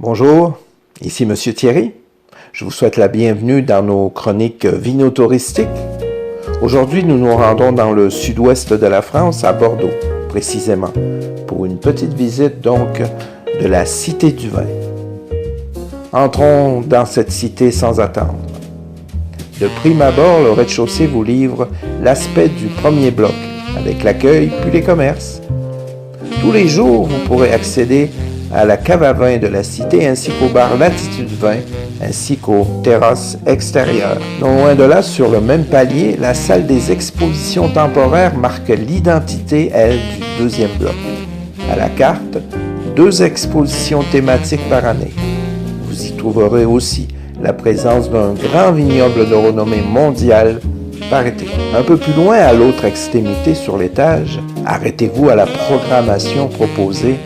Bonjour, ici Monsieur Thierry. Je vous souhaite la bienvenue dans nos chroniques vino-touristiques. Aujourd'hui, nous nous rendons dans le sud-ouest de la France, à Bordeaux, précisément, pour une petite visite donc de la Cité du Vin. Entrons dans cette cité sans attendre. De prime abord, le rez-de-chaussée vous livre l'aspect du premier bloc, avec l'accueil puis les commerces. Tous les jours, vous pourrez accéder à la cave à vin de la cité ainsi qu'au bar Latitude Vin ainsi qu'aux terrasses extérieures. Non loin de là, sur le même palier, la salle des expositions temporaires marque l'identité, elle, du deuxième bloc. À la carte, 2 expositions thématiques par année. Vous y trouverez aussi la présence d'un grand vignoble de renommée mondiale par été. Un peu plus loin, à l'autre extrémité sur l'étage, arrêtez-vous à la programmation proposée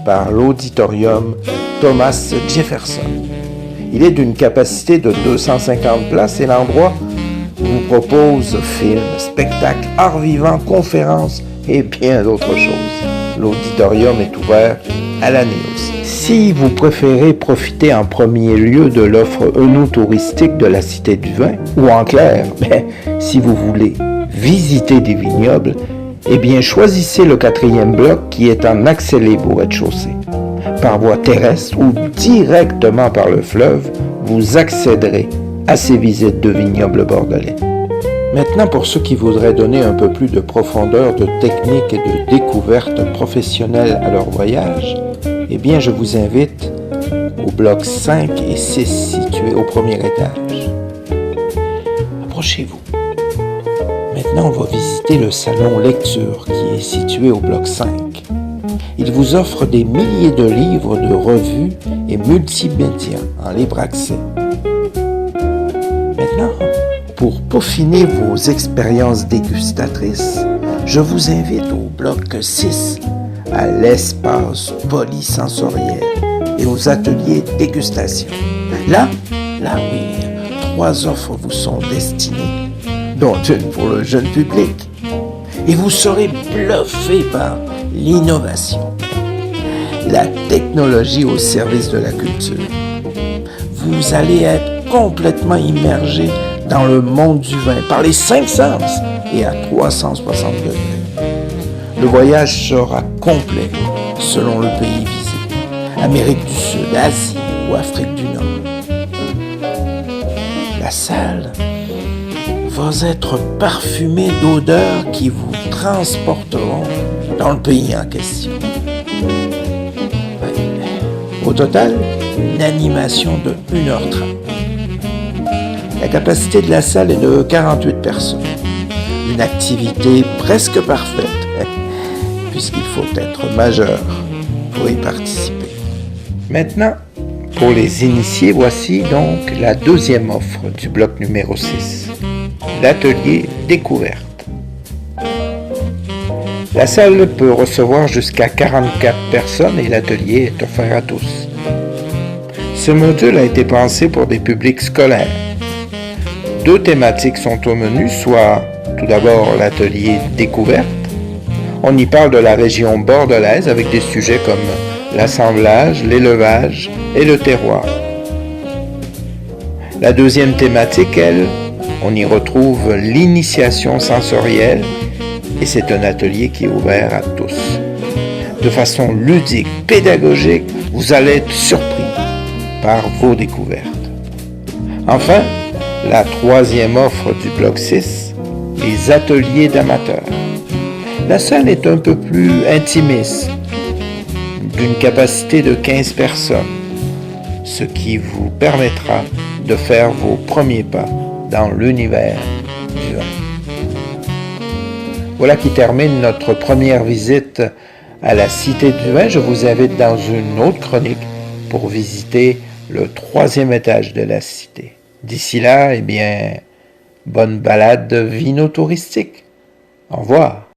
par l'auditorium Thomas Jefferson. Il est d'une capacité de 250 places et l'endroit vous propose films, spectacles, arts vivants, conférences et bien d'autres choses. L'auditorium est ouvert à l'année aussi. Si vous préférez profiter en premier lieu de l'offre œnotouristique de la Cité du Vin, ou en clair, si vous voulez visiter des vignobles, eh bien, choisissez le 4e bloc qui est en accès libre au rez-de-chaussée. Par voie terrestre ou directement par le fleuve, vous accéderez à ces visites de vignobles bordelais. Maintenant, pour ceux qui voudraient donner un peu plus de profondeur, de technique et de découverte professionnelle à leur voyage, eh bien, je vous invite au bloc 5 et 6 situés au premier étage. Approchez-vous. Maintenant, on va visiter le salon lecture qui est situé au bloc 5. Il vous offre des milliers de livres, de revues et multimédia en libre accès. Maintenant, pour peaufiner vos expériences dégustatrices, je vous invite au bloc 6, à l'espace polysensoriel et aux ateliers dégustation. Là, oui, 3 offres vous sont destinées, dont une pour le jeune public. Et vous serez bluffé par l'innovation, la technologie au service de la culture. Vous allez être complètement immergé dans le monde du vin par les 5 sens et à 360 degrés. Le voyage sera complet selon le pays visité, Amérique du Sud, Asie ou Afrique du Nord. La salle va être parfumée d'odeurs qui vous transporteront dans le pays en question. Au total, une animation de 1h30. La capacité de la salle est de 48 personnes. Une activité presque parfaite, puisqu'il faut être majeur pour y participer. Maintenant, pour les initiés, voici donc la 2e offre du bloc numéro 6, l'atelier découverte. La salle peut recevoir jusqu'à 44 personnes et l'atelier est offert à tous. Ce module a été pensé pour des publics scolaires. 2 thématiques sont au menu, soit tout d'abord l'atelier découverte. On y parle de la région bordelaise avec des sujets comme l'assemblage, l'élevage et le terroir. La 2e thématique, elle, on y retrouve l'initiation sensorielle et c'est un atelier qui est ouvert à tous. De façon ludique, pédagogique, vous allez être surpris par vos découvertes. Enfin, la 3e offre du bloc 6, les ateliers d'amateurs. La salle est un peu plus intimiste, d'une capacité de 15 personnes, ce qui vous permettra de faire vos premiers pas dans l'univers du vin. Voilà qui termine notre première visite à la Cité du Vin. Je vous invite dans une autre chronique pour visiter le 3e étage de la cité. D'ici là, eh bien, bonne balade vino-touristique. Au revoir.